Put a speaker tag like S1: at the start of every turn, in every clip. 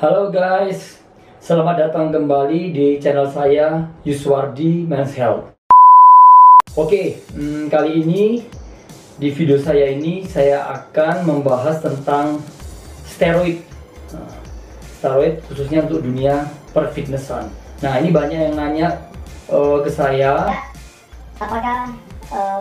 S1: Halo guys, selamat datang kembali di channel saya Yuswardi Men's Health. Oke, kali ini di video saya ini saya akan membahas tentang steroid. Steroid khususnya untuk dunia perfitnessan. Nah, ini banyak yang nanya ke saya,
S2: apakah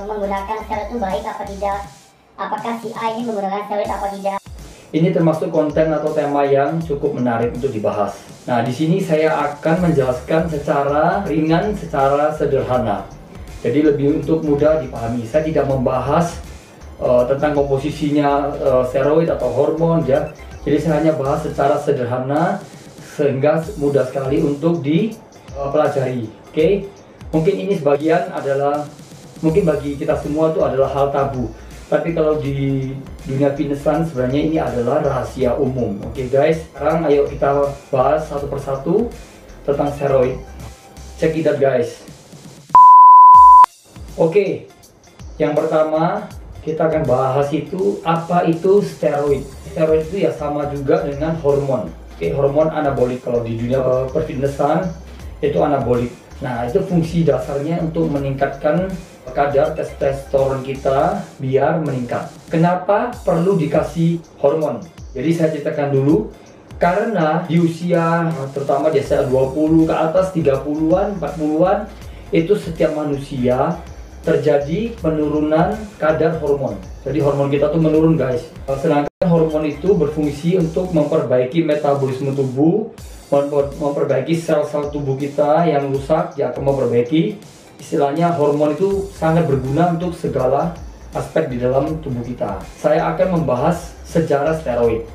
S2: menggunakan steroid itu baik apa tidak? Apakah si A ini menggunakan steroid apa tidak?
S1: ini termasuk konten atau tema yang cukup menarik untuk dibahas. Nah, di sini saya akan menjelaskan secara ringan, secara sederhana. Jadi lebih untuk mudah dipahami. Saya tidak membahas tentang komposisinya steroid atau hormon ya. Jadi saya hanya bahas secara sederhana sehingga mudah sekali untuk dipelajari. Oke? Mungkin ini sebagian adalah mungkin bagi kita semua itu adalah hal tabu. Tapi kalau di dunia fitnessan sebenarnya ini adalah rahasia umum. Oke guys, sekarang ayo kita bahas satu persatu tentang steroid. Check it out guys. Oke, yang pertama kita akan bahas itu apa itu steroid. Steroid itu ya sama juga dengan hormon. Oke, hormon anabolik. Kalau di dunia perfitnessan itu anabolik. Nah, itu fungsi dasarnya untuk meningkatkan kadar testosteron kita biar meningkat. Kenapa perlu dikasih hormon? Jadi saya ceritakan dulu, karena di usia terutama di usia 20 ke atas, 30-an, 40-an, itu setiap manusia terjadi penurunan kadar hormon. Jadi hormon kita tuh menurun guys. Sedangkan hormon itu berfungsi untuk memperbaiki metabolisme tubuh, memperbaiki sel-sel tubuh kita yang rusak, dia akan memperbaiki. Istilahnya hormon itu sangat berguna untuk segala aspek di dalam tubuh kita. Saya akan membahas sejarah steroid.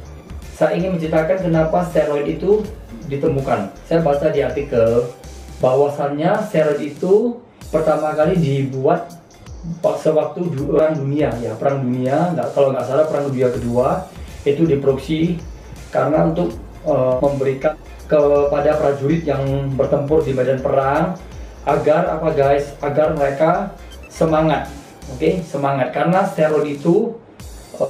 S1: Saya ingin menceritakan kenapa steroid itu ditemukan. Saya baca di artikel bahwasannya steroid itu pertama kali dibuat sewaktu perang dunia ya, perang dunia, kalau nggak salah perang dunia kedua itu diproduksi karena untuk memberikan kepada prajurit yang bertempur di medan perang agar apa guys, agar mereka semangat. Oke, semangat karena steroid itu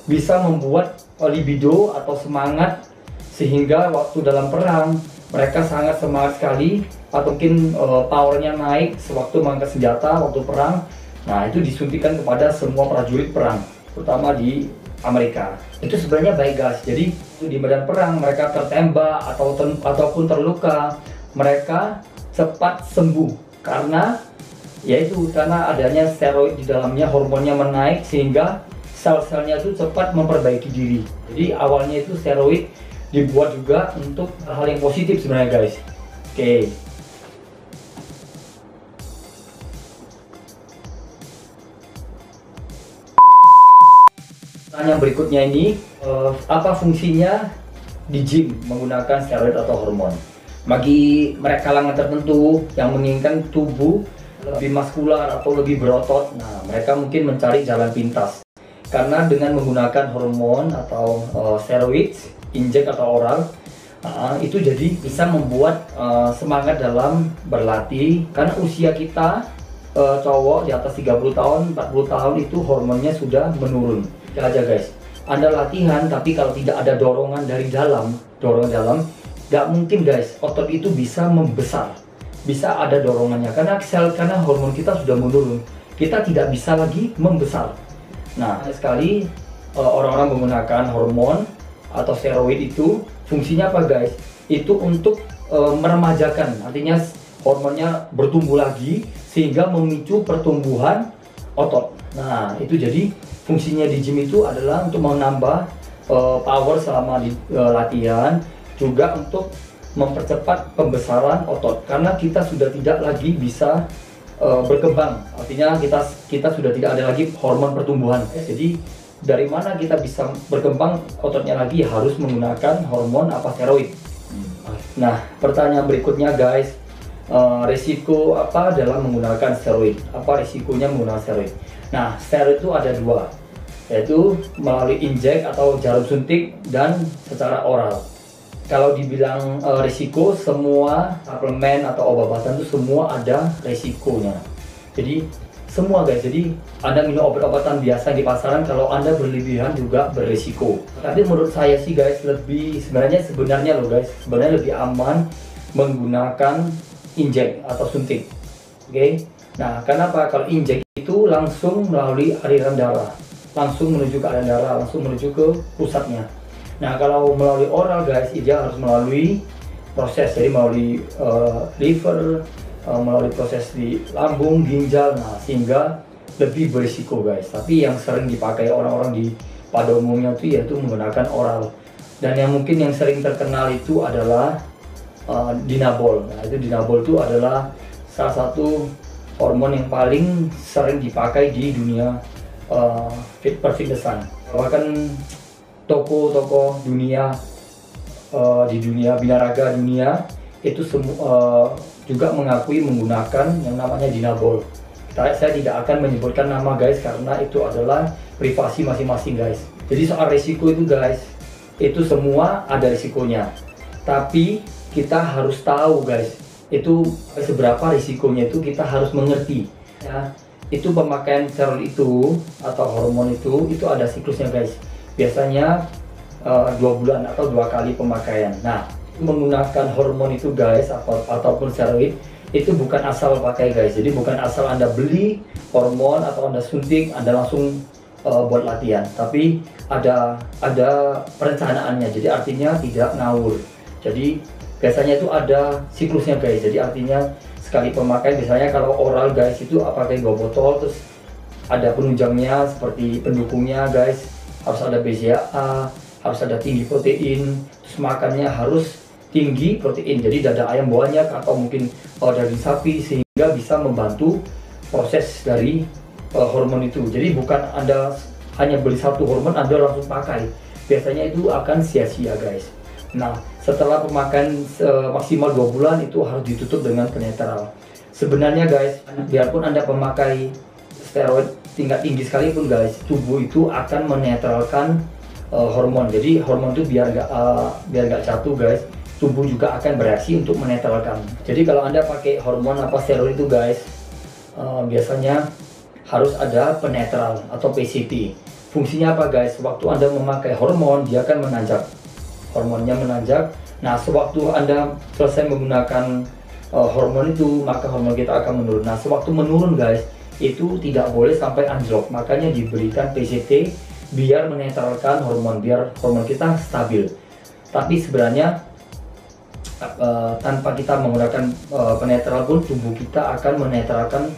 S1: bisa membuat libido atau semangat sehingga waktu dalam perang mereka sangat semangat sekali atau mungkin powernya naik sewaktu mengangkat senjata waktu perang. Nah, itu disuntikan kepada semua prajurit perang, terutama di Amerika. Itu sebenarnya baik guys. Jadi di medan perang mereka tertembak ataupun terluka, mereka cepat sembuh karena yaitu karena adanya steroid di dalamnya, hormonnya menaik sehingga sel-selnya itu cepat memperbaiki diri. Jadi awalnya itu steroid dibuat juga untuk hal yang positif sebenarnya guys. Oke. Yang berikutnya ini, apa fungsinya di gym menggunakan steroid atau hormon? Bagi mereka kalangan tertentu yang menginginkan tubuh lebih maskular atau lebih berotot, nah mereka mungkin mencari jalan pintas. Karena dengan menggunakan hormon atau steroid, injek atau oral, itu jadi bisa membuat semangat dalam berlatih. Karena usia kita cowok di atas 30 tahun, 40 tahun itu hormonnya sudah menurun. Ya aja guys, Anda latihan tapi kalau tidak ada dorongan dari dalam, nggak mungkin guys otot itu bisa membesar, bisa ada dorongannya karena hormon kita sudah menurun, kita tidak bisa lagi membesar. Nah, sekali orang-orang menggunakan hormon atau steroid itu fungsinya apa guys? Itu untuk meremajakan, artinya hormonnya bertumbuh lagi sehingga memicu pertumbuhan otot. Nah, itu jadi fungsinya di gym itu adalah untuk menambah power selama di latihan, juga untuk mempercepat pembesaran otot karena kita sudah tidak lagi bisa berkembang, artinya kita sudah tidak ada lagi hormon pertumbuhan. Jadi dari mana kita bisa berkembang ototnya lagi? Harus menggunakan hormon apa steroid. Nah, pertanyaan berikutnya guys, resiko apa dalam menggunakan steroid? Apa resikonya menggunakan steroid? Nah, steroid itu ada dua, yaitu melalui injek atau jarum suntik dan secara oral. Kalau dibilang risiko, semua suplemen atau obat-obatan itu semua ada risikonya. Jadi semua guys. Jadi Anda minum obat-obatan biasa di pasaran, kalau Anda berlebihan juga berisiko. Tapi menurut saya sih guys, sebenarnya loh guys, sebenarnya lebih aman menggunakan injek atau suntik. Oke. Nah, kenapa? Kalau injek itu langsung melalui aliran darah, langsung menuju ke aliran darah, langsung menuju ke pusatnya. Nah, kalau melalui oral guys, dia harus melalui proses, jadi melalui liver, melalui proses di lambung, ginjal, nah sehingga lebih berisiko guys. Tapi yang sering dipakai orang-orang pada umumnya itu yaitu menggunakan oral. Dan yang mungkin yang sering terkenal itu adalah dinabol. Nah, itu dinabol itu adalah salah satu hormon yang paling sering dipakai di dunia perfitnessan. Bahkan toko-toko dunia di dunia binaraga dunia itu semua juga mengakui menggunakan yang namanya dinabol. Saya tidak akan menyebutkan nama guys karena itu adalah privasi masing-masing guys. Jadi soal risiko itu guys, itu semua ada risikonya. Tapi kita harus tahu guys, itu seberapa risikonya itu kita harus mengerti. Ya, itu pemakaian steroid itu atau hormon itu ada siklusnya guys. Biasanya 2 bulan atau 2 kali pemakaian. Nah, menggunakan hormon itu guys ataupun steroid itu bukan asal pakai guys. Jadi bukan asal Anda beli hormon atau Anda suntik Anda langsung buat latihan, tapi ada perencanaannya. Jadi artinya tidak ngawur. Jadi biasanya itu ada siklusnya guys. Jadi artinya sekali pemakaian, misalnya kalau oral guys itu pakai 2 botol, terus ada penunjangnya seperti pendukungnya guys, harus ada BCAA, harus ada tinggi protein, terus makannya harus tinggi protein, jadi dada ayam banyak atau mungkin daging sapi, sehingga bisa membantu proses dari hormon itu. Jadi bukan Anda hanya beli satu hormon Anda langsung pakai, biasanya itu akan sia-sia guys. Nah, setelah pemakaian maksimal 2 bulan itu harus ditutup dengan penetral. Sebenarnya guys, biarpun Anda pemakai steroid tingkat tinggi sekalipun guys, tubuh itu akan menetralkan hormon. Jadi hormon itu biar gak jatuh guys, tubuh juga akan bereaksi untuk menetralkan. Jadi kalau Anda pakai hormon steroid itu guys, biasanya harus ada penetral atau PCT. Fungsinya apa guys? Waktu Anda memakai hormon, dia akan menanjak, hormonnya menanjak. Nah, sewaktu Anda selesai menggunakan hormon itu, maka hormon kita akan menurun. Nah, sewaktu menurun guys, itu tidak boleh sampai anjlok, makanya diberikan PCT biar menetralkan hormon, biar hormon kita stabil. Tapi sebenarnya tanpa kita menggunakan penetral pun tubuh kita akan menetralkan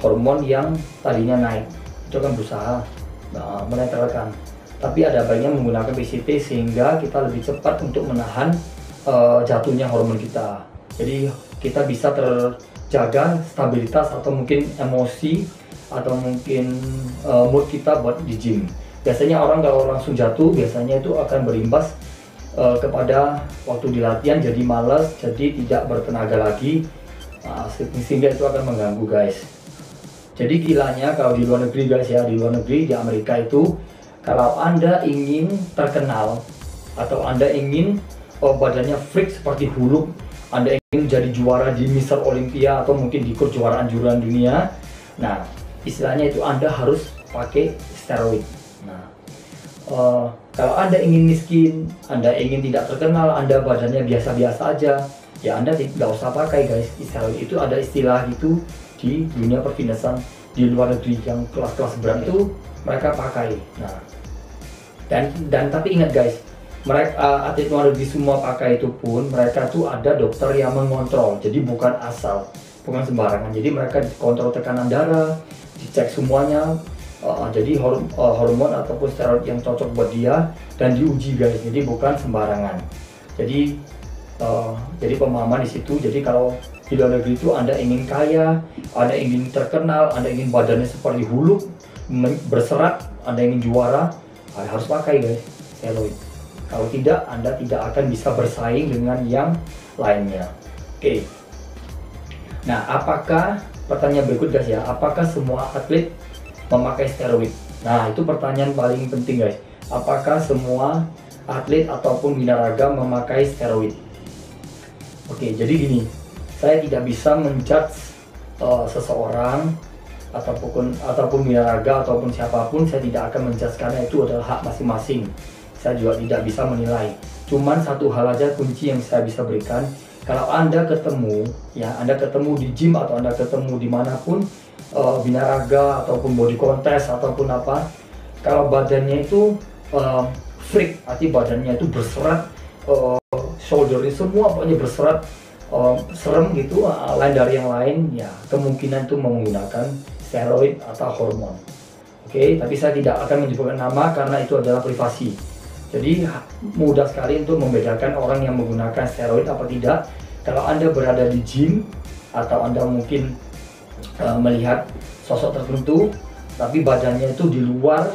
S1: hormon yang tadinya naik. Itu akan berusaha menetralkan. Tapi ada baiknya menggunakan PCT sehingga kita lebih cepat untuk menahan jatuhnya hormon kita. Jadi kita bisa terjaga stabilitas atau mungkin emosi atau mungkin mood kita buat di gym. Biasanya orang kalau langsung jatuh, biasanya itu akan berimbas kepada waktu di latihan jadi malas, jadi tidak bertenaga lagi, sehingga itu akan mengganggu guys. Jadi gilanya kalau di luar negeri guys ya, di luar negeri, di Amerika itu, kalau Anda ingin terkenal atau Anda ingin badannya freak seperti Hulk, Anda ingin menjadi juara di Mr. Olympia atau mungkin di kejuaraan dunia, nah istilahnya itu Anda harus pakai steroid. Nah, kalau Anda ingin miskin, Anda ingin tidak terkenal, Anda badannya biasa-biasa aja, ya Anda tidak usah pakai guys. Steroid itu ada istilah gitu di dunia perfitnessan di luar negeri, yang kelas-kelas berat itu mereka pakai. Nah, dan tapi ingat guys, mereka atlet luar negeri semua pakai itu pun mereka tuh ada dokter yang mengontrol, jadi bukan asal, bukan sembarangan. Jadi mereka kontrol tekanan darah, dicek semuanya. Jadi hormon ataupun steroid yang cocok buat dia dan diuji guys, jadi bukan sembarangan. Jadi pemahaman di situ. Jadi kalau di luar negeri itu Anda ingin kaya, Anda ingin terkenal, Anda ingin badannya seperti Hulk, berserat, Anda ingin juara, harus pakai guys steroid. Kalau tidak, Anda tidak akan bisa bersaing dengan yang lainnya. Oke. Nah, apakah, pertanyaan berikut guys ya, apakah semua atlet memakai steroid? Nah, itu pertanyaan paling penting guys. Apakah semua atlet ataupun binaraga memakai steroid? Oke, jadi gini, saya tidak bisa menjudge seseorang ataupun binaraga ataupun siapapun, saya tidak akan menjudge karena itu adalah hak masing-masing. Saya juga tidak bisa menilai. Cuman satu hal aja kunci yang saya bisa berikan, kalau Anda ketemu di gym atau Anda ketemu dimanapun, binaraga ataupun body contest ataupun apa, kalau badannya itu freak, arti badannya itu berserat, shouldernya semua pokoknya berserat, serem gitu, lain dari yang lain, ya kemungkinan itu menggunakan steroid atau hormon. Oke, tapi saya tidak akan menyebutkan nama karena itu adalah privasi. Jadi mudah sekali untuk membedakan orang yang menggunakan steroid apa tidak. Kalau Anda berada di gym atau Anda mungkin melihat sosok tertentu, tapi badannya itu di luar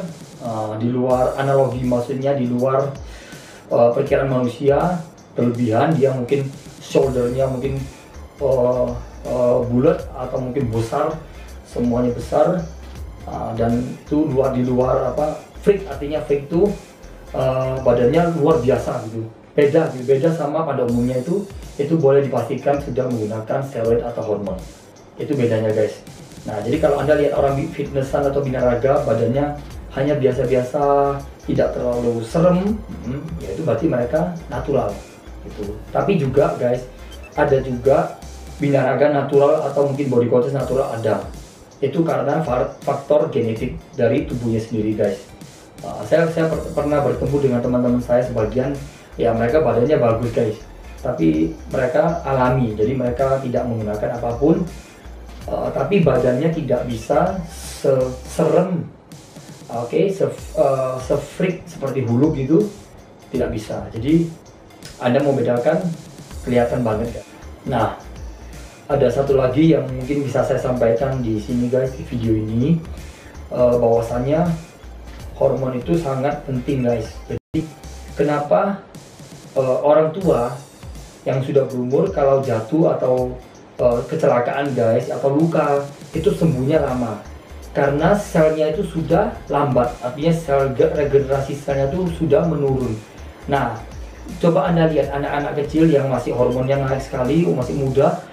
S1: analogi, maksudnya di luar perkiraan manusia, berlebihan, dia mungkin shouldernya mungkin bulat atau mungkin besar, semuanya besar, dan itu di luar freak, artinya freak itu badannya luar biasa gitu, beda sama pada umumnya itu boleh dipastikan sudah menggunakan steroid atau hormon. Itu bedanya guys. Nah, jadi kalau Anda lihat orang fitnessan atau binaraga badannya hanya biasa-biasa, tidak terlalu serem, ya itu berarti mereka natural gitu. Tapi juga guys, ada juga binaraga natural atau mungkin body contest natural ada. Itu karena faktor genetik dari tubuhnya sendiri guys. Saya pernah bertemu dengan teman-teman saya sebagian, ya mereka badannya bagus guys, tapi mereka alami, jadi mereka tidak menggunakan apapun, tapi badannya tidak bisa serem, se-freak seperti Hulk gitu, tidak bisa. Jadi Anda mau bedakan kelihatan banget kan. Nah, ada satu lagi yang mungkin bisa saya sampaikan di sini guys, di video ini, bahwasannya hormon itu sangat penting guys. Jadi kenapa orang tua yang sudah berumur kalau jatuh atau kecelakaan guys atau luka itu sembuhnya lama, karena selnya itu sudah lambat, artinya sel regenerasi selnya itu sudah menurun. Nah, coba Anda lihat anak-anak kecil yang masih hormonnya naik sekali, masih muda,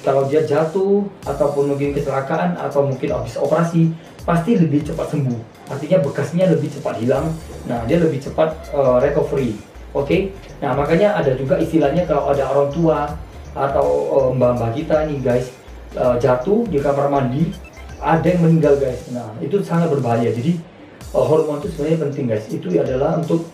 S1: kalau dia jatuh ataupun mungkin kecelakaan atau mungkin habis operasi, pasti lebih cepat sembuh, artinya bekasnya lebih cepat hilang. Nah, dia lebih cepat recovery. Oke. Nah, makanya ada juga istilahnya kalau ada orang tua atau mbak-mbak kita nih guys jatuh di kamar mandi, ada yang meninggal guys. Nah, itu sangat berbahaya. Jadi hormon itu sebenarnya penting guys. Itu adalah untuk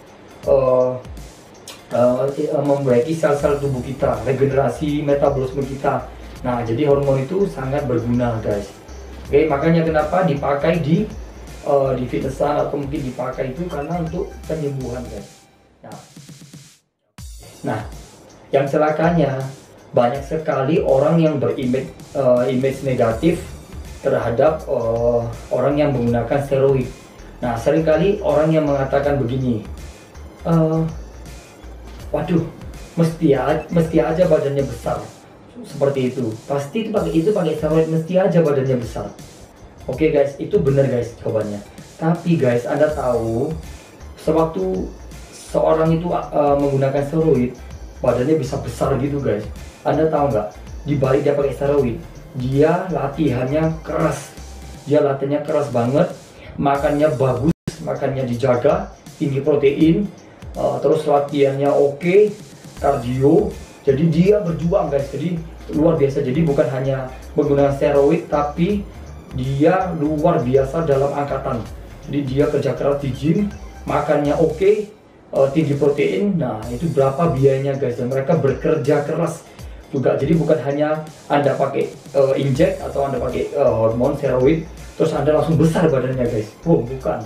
S1: memperbaiki sel-sel tubuh kita, regenerasi metabolisme kita. Nah, jadi hormon itu sangat berguna guys. Oke, makanya kenapa dipakai di fitnessan atau mungkin dipakai itu karena untuk penyembuhan guys. Nah, yang celakanya banyak sekali orang yang image negatif terhadap orang yang menggunakan steroid. Nah, seringkali orang yang mengatakan begini, waduh, mesti aja badannya besar, seperti itu. Pasti itu pakai steroid, mesti aja badannya besar. Oke guys, itu benar guys jawabannya. Tapi guys, Anda tahu, sewaktu seorang itu menggunakan steroid, badannya bisa besar gitu guys. Anda tahu nggak? Di balik dia pakai steroid, dia latihannya keras. Dia latihannya keras banget, makannya bagus, makannya dijaga, tinggi protein, terus latihannya oke, kardio. Jadi dia berjuang guys, jadi luar biasa. Jadi bukan hanya menggunakan steroid, tapi dia luar biasa dalam angkatan. Jadi dia kerja keras di gym, makannya oke, tinggi protein. Nah, itu berapa biayanya guys, dan mereka bekerja keras juga. Jadi bukan hanya Anda pakai injek atau Anda pakai hormon steroid terus Anda langsung besar badannya guys. Bukan.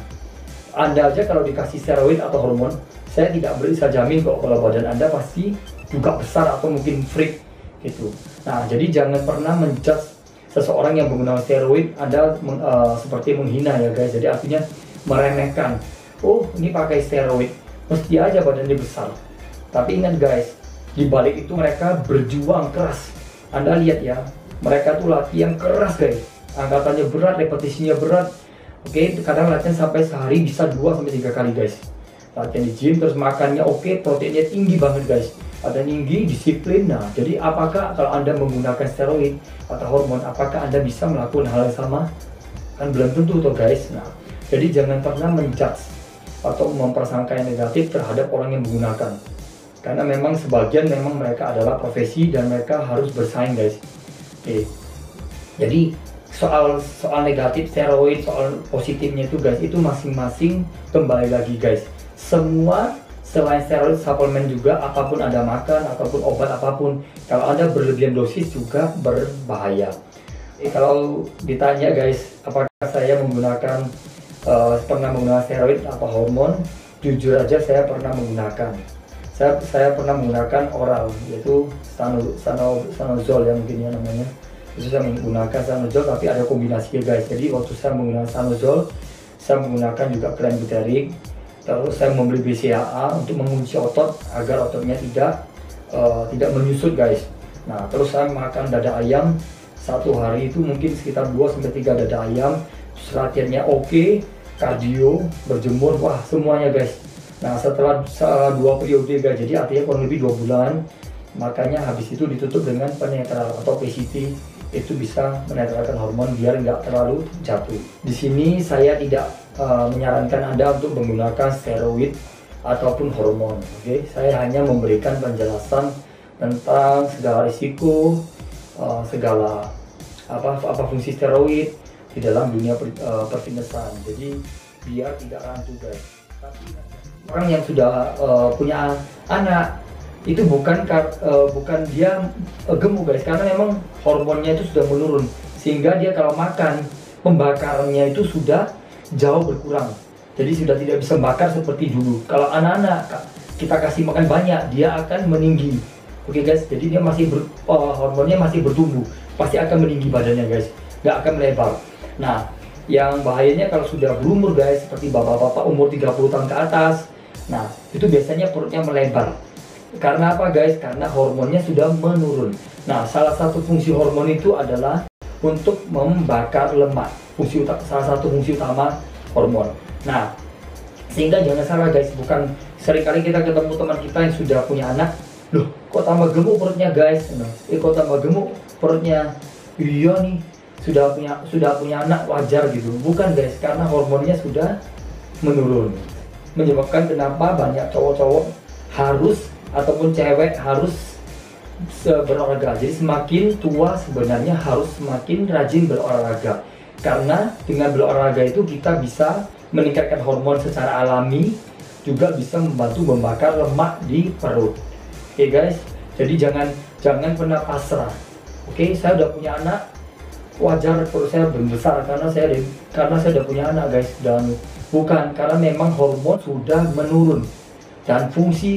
S1: Anda aja kalau dikasih steroid atau hormon, saya tidak bisa jamin kok kalau badan Anda pasti juga besar atau mungkin freak gitu. Nah, jadi jangan pernah menjudge seseorang yang menggunakan steroid Anda seperti menghina ya guys. Jadi artinya meremehkan. Oh, ini pakai steroid, mesti aja badannya besar. Tapi ingat guys, di balik itu mereka berjuang keras. Anda lihat ya, mereka tuh latihan keras guys. Angkatannya berat, repetisinya berat. Oke, kadang latihan sampai sehari bisa 2-3 kali guys. Latihan di gym, terus makannya oke, proteinnya tinggi banget guys. Ada tinggi, disiplin. Nah, jadi apakah kalau Anda menggunakan steroid atau hormon, apakah Anda bisa melakukan hal yang sama? kan belum tentu tuh guys. Nah, jadi jangan pernah menjudge atau mempersangka yang negatif terhadap orang yang menggunakan, karena memang sebagian memang mereka adalah profesi dan mereka harus bersaing guys. Oke, jadi soal negatif steroid, soal positifnya itu guys, itu masing-masing kembali lagi guys. Semua selain steroid, suplemen juga, apapun Anda makan ataupun obat apapun, kalau Anda berlebihan dosis juga berbahaya. Kalau ditanya guys, apakah saya pernah menggunakan steroid atau hormon, jujur aja saya pernah menggunakan. Saya pernah menggunakan oral, yaitu Sanozol yang mungkin ya namanya. Itu saya menggunakan Sanozol, tapi ada kombinasinya guys. Jadi waktu saya menggunakan Sanozol, saya menggunakan juga Clenbuterol. Terus saya membeli BCAA untuk mengunci otot agar ototnya tidak menyusut guys. Nah, terus saya makan dada ayam. Satu hari itu mungkin sekitar 2-3 dada ayam. Terus latihannya oke, kardio, berjemur, wah semuanya guys. Nah, setelah 2 periode guys, jadi artinya kurang lebih 2 bulan, makanya habis itu ditutup dengan penetral atau PCT. Itu bisa menetralkan hormon biar nggak terlalu jatuh. Di sini saya tidak menyarankan Anda untuk menggunakan steroid ataupun hormon. Oke, saya hanya memberikan penjelasan tentang segala risiko, segala apa fungsi steroid di dalam dunia perfitnessan. Jadi biar tidak rancu guys. Tapi orang yang sudah punya anak itu bukan dia gemuk guys, karena memang hormonnya itu sudah menurun, sehingga dia kalau makan pembakarannya itu sudah jauh berkurang. Jadi sudah tidak bisa bakar seperti dulu. Kalau anak-anak kita kasih makan banyak, dia akan meninggi. Oke guys, jadi dia hormonnya masih bertumbuh, pasti akan meninggi badannya guys, nggak akan melebar. Nah, yang bahayanya kalau sudah berumur guys, seperti bapak-bapak umur 30 tahun ke atas, nah itu biasanya perutnya melebar. Karena apa guys? Karena hormonnya sudah menurun. Nah, salah satu fungsi hormon itu adalah untuk membakar lemak. Salah satu fungsi utama hormon. Nah, sehingga jangan salah guys, bukan seringkali kita ketemu teman kita yang sudah punya anak, loh kok tambah gemuk perutnya guys, kok tambah gemuk perutnya, iya nih sudah punya anak wajar gitu. Bukan guys, karena hormonnya sudah menurun, menyebabkan kenapa banyak cowok-cowok harus ataupun cewek harus berolahraga. Jadi semakin tua sebenarnya harus semakin rajin berolahraga, karena dengan berolahraga itu kita bisa meningkatkan hormon secara alami, juga bisa membantu membakar lemak di perut. Oke guys, jadi jangan pernah pasrah. Oke, saya udah punya anak, wajar perut saya membesar karena saya udah punya anak guys, dan bukan karena memang hormon sudah menurun. Dan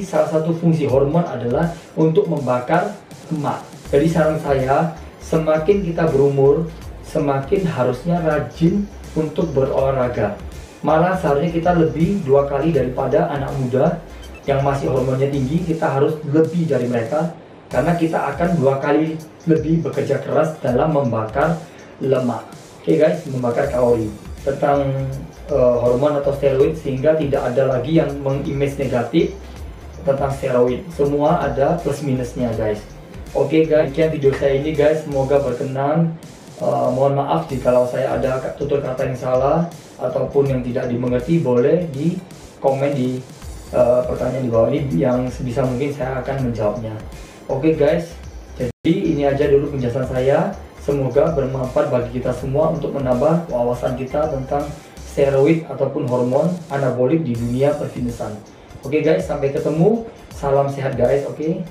S1: salah satu fungsi hormon adalah untuk membakar lemak. Jadi saran saya, semakin kita berumur, semakin harusnya rajin untuk berolahraga. Malah seharusnya kita lebih 2 kali daripada anak muda yang masih hormonnya tinggi. Kita harus lebih dari mereka, karena kita akan 2 kali lebih bekerja keras dalam membakar lemak. Oke guys, membakar kalori. Tentang hormon atau steroid, sehingga tidak ada lagi yang mengimage negatif tentang steroid. Semua ada plus minusnya guys. Oke guys, sekian video saya ini guys, semoga berkenan. Mohon maaf jika saya ada tutur kata yang salah ataupun yang tidak dimengerti, boleh di komen di pertanyaan di bawah ini, yang sebisa mungkin saya akan menjawabnya. Oke guys, jadi ini aja dulu penjelasan saya. Semoga bermanfaat bagi kita semua untuk menambah wawasan kita tentang steroid ataupun hormon anabolik di dunia perfitnessan. Oke guys, sampai ketemu. Salam sehat guys, oke.